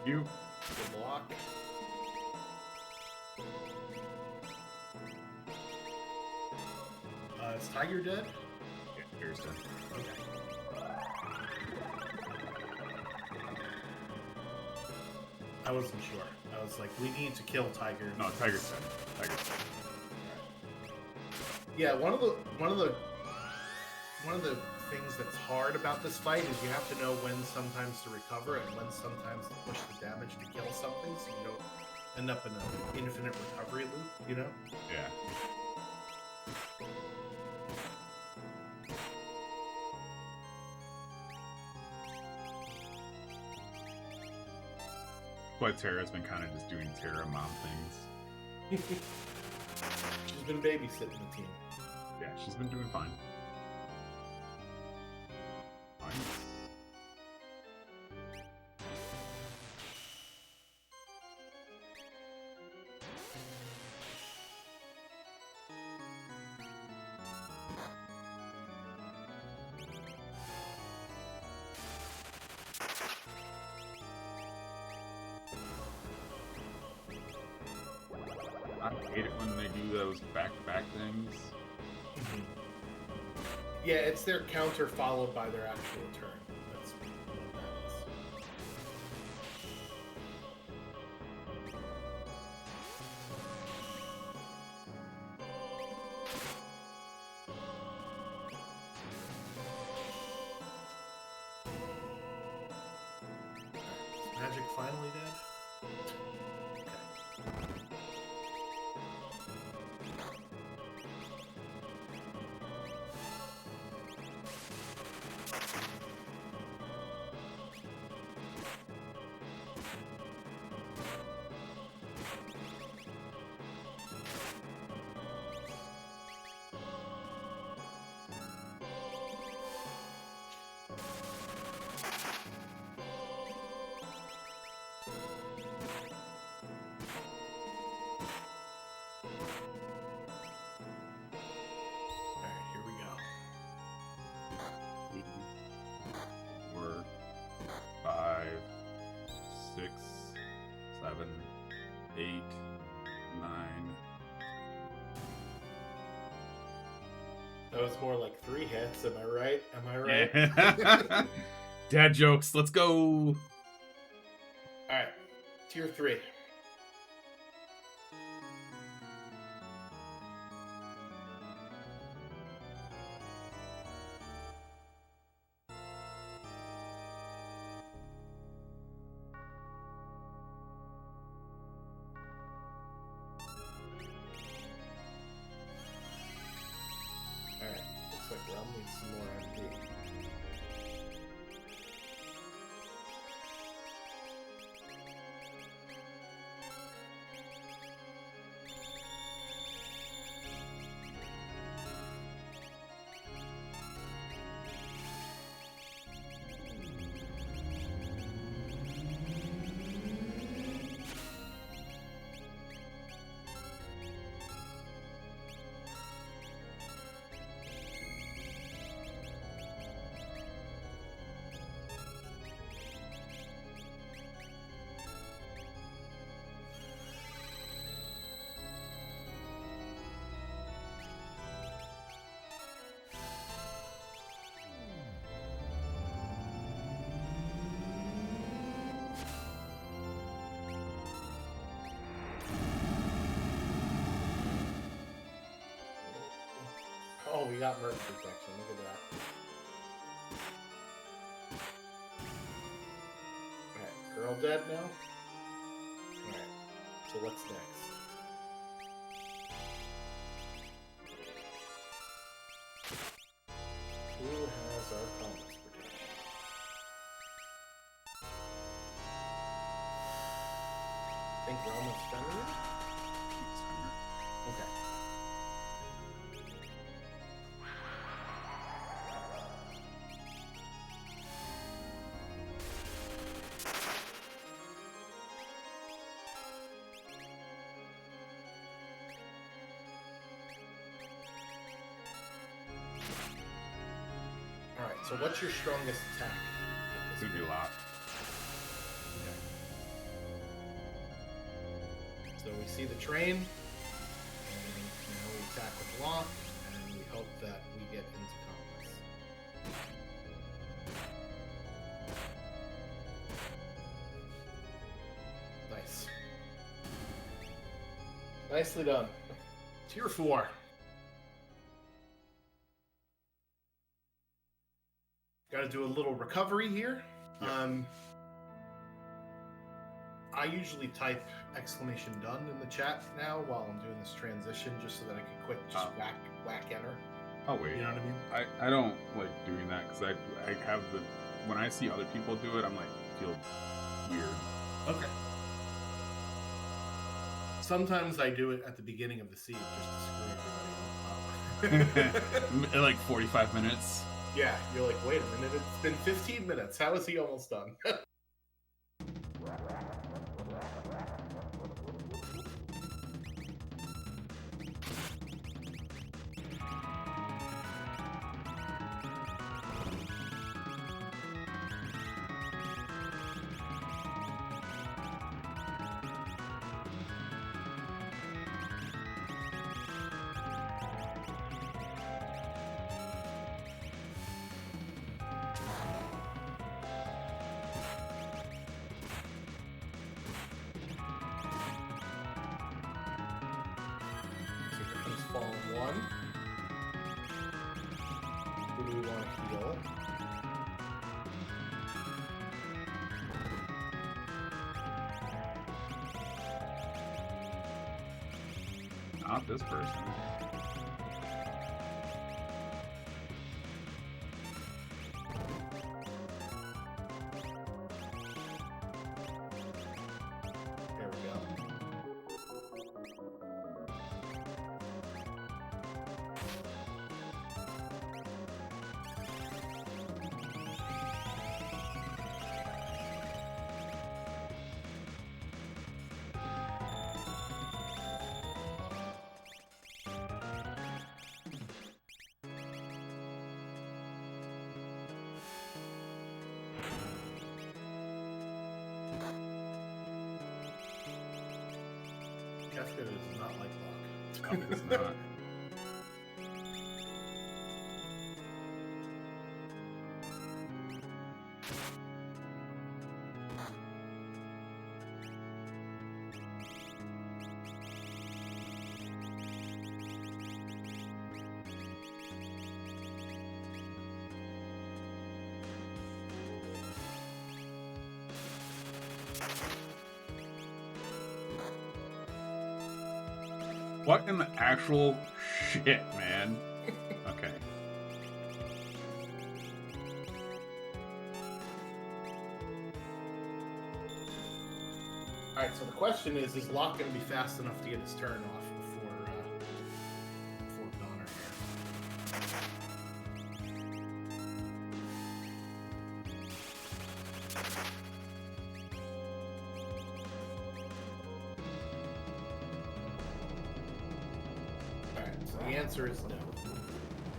You. Good block. Is Tiger dead? Yeah, here's done. Okay. I wasn't sure. I was like, we need to kill Tiger. No, Tiger's dead. Tiger's dead. Yeah, one of the things that's hard about this fight is you have to know when sometimes to recover and when sometimes to push the damage to kill something, so you don't end up in an infinite recovery loop, you know? Yeah. But Terra's been kind of just doing Terra mom things. She's been babysitting the team. Yeah, she's been doing fine. Fine. I hate it when they do those back-to-back things. Yeah, it's their counter followed by their actual turn. That's what that is. Is Magic finally dead? 8, 9. That was more like 3 hits. Am I right? Am I right? Yeah. Dad jokes. Let's go. All right. Tier 3. Alright, looks like Realm needs some more MP. Oh, we got merge protection. Look at that. Alright, girl dead now? Alright, so what's next? Who has our commerce protection? I think Realm is Fenrir? Okay. Alright, so what's your strongest attack? It's gonna be a lot. So we see the train, and now we attack with block, and we hope that we get into combos. Nice. Nicely done. Tier 4. Got to do a little recovery here. Yeah. I usually type exclamation done in the chat now while I'm doing this transition, just so that I can quick just whack enter. Oh wait, You know what I mean? I don't like doing that because I have the when I see other people do it, I'm like feel weird. Okay. Sometimes I do it at the beginning of the siege just to screw everybody up. Like 45 minutes. Yeah, you're like, wait a minute, it's been 15 minutes. How is he almost done? Fallen 1. Who do we want to heal? Not this person. There we go. Kefka does not like lock. No, it is not. What in the actual shit, man? Okay. All right, so the question is Locke going to be fast enough to get his turn off before Donner here? All right, so the answer is no.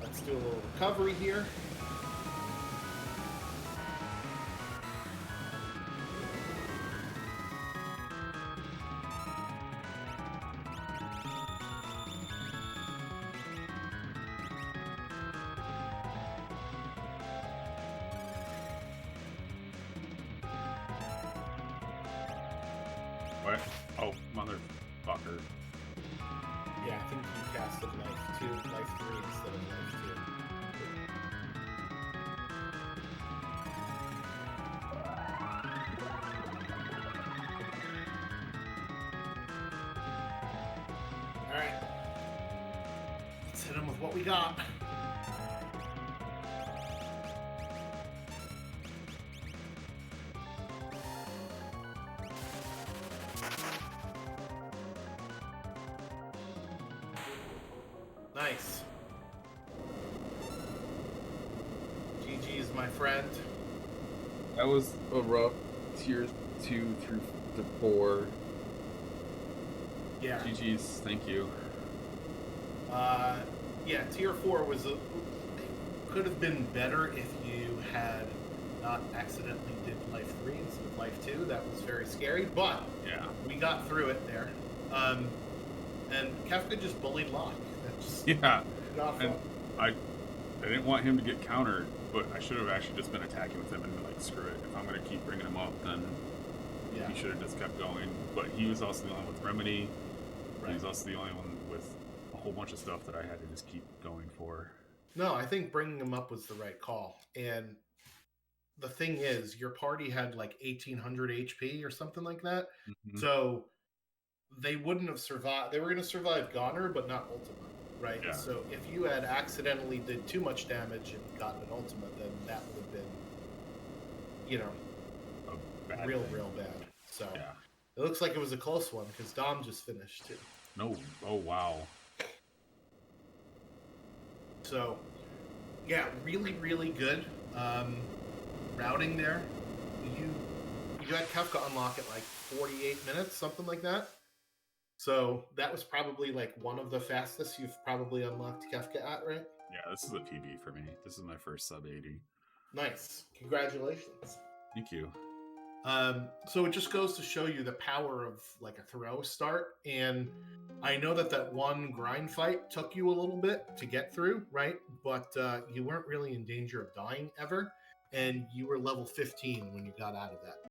Let's do a little recovery here. What? Oh, motherfucker. Yeah, I think you casted life 2, life 3 instead of life 2. Alright. Let's hit him with what we got. Nice. GG's, my friend. That was a rough tiers 2 through to 4. Yeah. GG's, thank you. Yeah, tier 4 was could have been better if you had not accidentally did life 3 instead of life 2. That was very scary, but Yeah. we got through it there. And Kefka just bullied Locke. That's Yeah. not fun. And I didn't want him to get countered, but I should have actually just been attacking with him and been like, screw it. If I'm going to keep bringing him up, then Yeah. he should have just kept going. But he was also the only one with Remedy. Right. He was also the only one with a whole bunch of stuff that I had to just keep going for. No, I think bringing him up was the right call. And the thing is, your party had like 1,800 HP or something like that. Mhm. So they wouldn't have survived. They were going to survive Goner, but not Ultima, right? Yeah. So if you had accidentally did too much damage and gotten an Ultima, then that would have been, you know, A bad real thing. bad. So Yeah. it looks like it was a close one because Dom just finished too. No. Oh, wow. So, yeah, really, really good routing there. You had Kefka unlock at like 48 minutes, something like that. So that was probably like one of the fastest you've probably unlocked Kefka at, right? Yeah, this is a PB for me. This is my first sub 80. Nice. Congratulations. Thank you. So it just goes to show you the power of like a throw start. And I know that one grind fight took you a little bit to get through, right? But you weren't really in danger of dying ever. And you were level 15 when you got out of that.